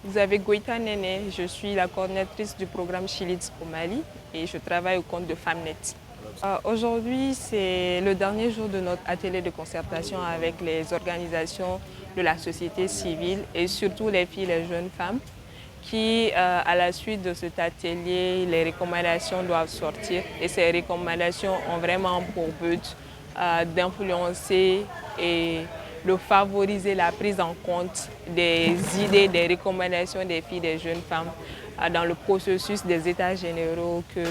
Vous avez Goïta Nene, je suis la coordinatrice du programme Chilids au Mali et je travaille au compte de Femnet. Aujourd'hui, c'est le dernier jour de notre atelier de concertation avec les organisations de la société civile et surtout les filles et les jeunes femmes qui, à la suite de cet atelier, les recommandations doivent sortir et ces recommandations ont vraiment pour but d'influencer et de favoriser la prise en compte des idées, des recommandations des filles et des jeunes femmes dans le processus des états généraux que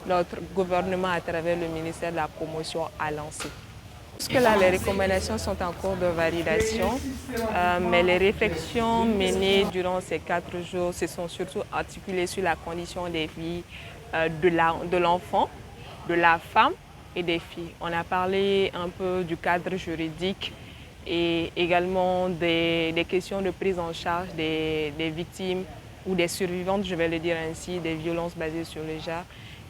notre gouvernement, à travers le ministère de la Promotion, a lancé. Jusque-là, les recommandations sont en cours de validation, mais les réflexions menées durant ces 4 jours se sont surtout articulées sur la condition des filles, de l'enfant, de la femme et des filles. On a parlé un peu du cadre juridique et également des questions de prise en charge des victimes ou des survivantes, je vais le dire ainsi, des violences basées sur le genre.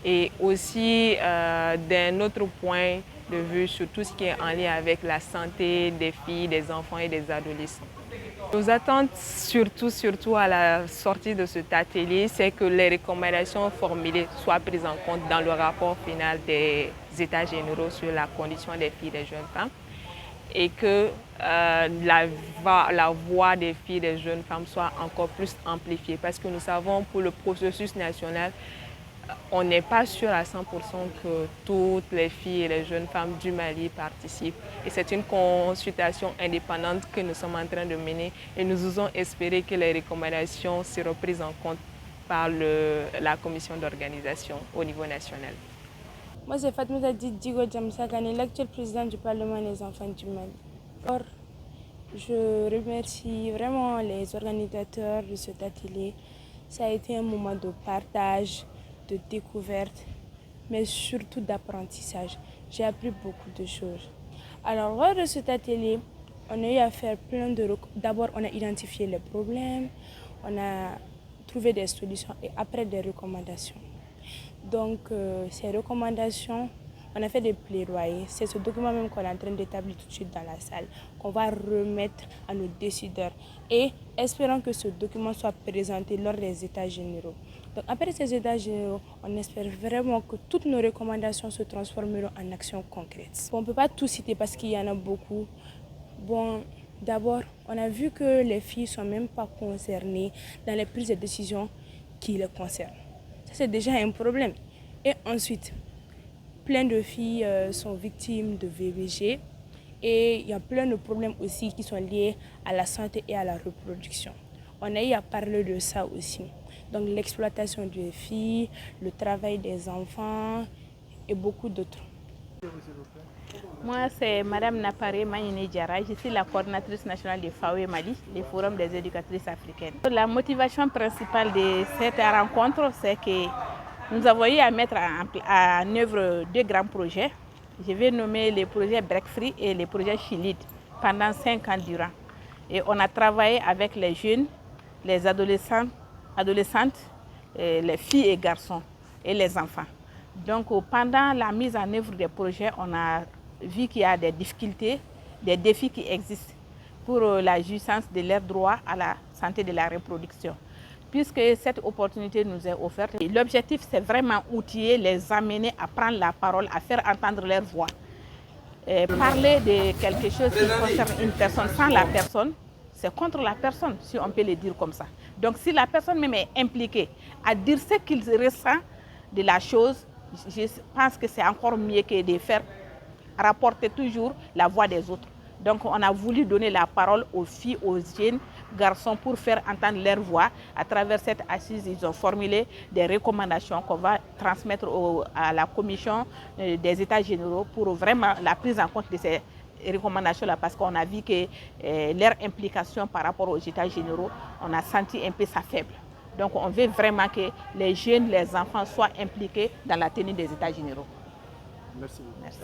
Et aussi d'un autre point de vue sur tout ce qui est en lien avec la santé des filles, des enfants et des adolescents. Nos attentes, surtout à la sortie de cet atelier, c'est que les recommandations formulées soient prises en compte dans le rapport final des États généraux sur la condition des filles et des jeunes femmes et que la voix des filles et des jeunes femmes soit encore plus amplifiée parce que nous savons pour le processus national, on n'est pas sûr à 100% que toutes les filles et les jeunes femmes du Mali participent. Et c'est une consultation indépendante que nous sommes en train de mener et nous osons espérer que les recommandations seront prises en compte par la commission d'organisation au niveau national. Moi, c'est Fatmata Digo Djamsakane, l'actuel président du Parlement des enfants du Mali. Or, je remercie vraiment les organisateurs de cet atelier. Ça a été un moment de partage, de découverte, mais surtout d'apprentissage. J'ai appris beaucoup de choses. Alors, lors de cet atelier, on a eu à faire plein de... D'abord, on a identifié les problèmes, on a trouvé des solutions et après des recommandations. Donc, ces recommandations, on a fait des plaidoyers. C'est ce document même qu'on est en train d'établir tout de suite dans la salle, qu'on va remettre à nos décideurs. Et espérons que ce document soit présenté lors des états généraux. Donc, après ces états généraux, on espère vraiment que toutes nos recommandations se transformeront en actions concrètes. On ne peut pas tout citer parce qu'il y en a beaucoup. Bon, d'abord, on a vu que les filles ne sont même pas concernées dans les prises de décision qui les concernent. Ça, c'est déjà un problème. Et ensuite, plein de filles sont victimes de VBG et il y a plein de problèmes aussi qui sont liés à la santé et à la reproduction. On a eu à parler de ça aussi. Donc l'exploitation des filles, le travail des enfants et beaucoup d'autres. Moi, c'est Madame Naparé Mayine Diara. Je suis la coordinatrice nationale de FAWE Mali, le Forum des éducatrices africaines. La motivation principale de cette rencontre, c'est que nous avons eu à mettre en œuvre 2 grands projets. Je vais nommer les projets Break Free et les projets Chilid pendant 5 ans durant. Et on a travaillé avec les jeunes, les adolescentes, les filles et garçons et les enfants. Donc pendant la mise en œuvre des projets, on a vu qu'il y a des difficultés, des défis qui existent pour la jouissance de leurs droits à la santé de la reproduction. Puisque cette opportunité nous est offerte, l'objectif c'est vraiment outiller, les amener à prendre la parole, à faire entendre leur voix. Parler de quelque chose qui concerne une personne sans la personne, c'est contre la personne, si on peut le dire comme ça. Donc si la personne même est impliquée à dire ce qu'il ressent de la chose, je pense que c'est encore mieux que de faire rapporter toujours la voix des autres. Donc on a voulu donner la parole aux filles, aux jeunes garçons pour faire entendre leur voix. À travers cette assise, ils ont formulé des recommandations qu'on va transmettre à la commission des états généraux pour vraiment la prise en compte de ces recommandations-là, parce qu'on a vu que leur implication par rapport aux états généraux, on a senti un peu ça faible. Donc on veut vraiment que les jeunes, les enfants soient impliqués dans la tenue des états généraux. Merci beaucoup. Merci.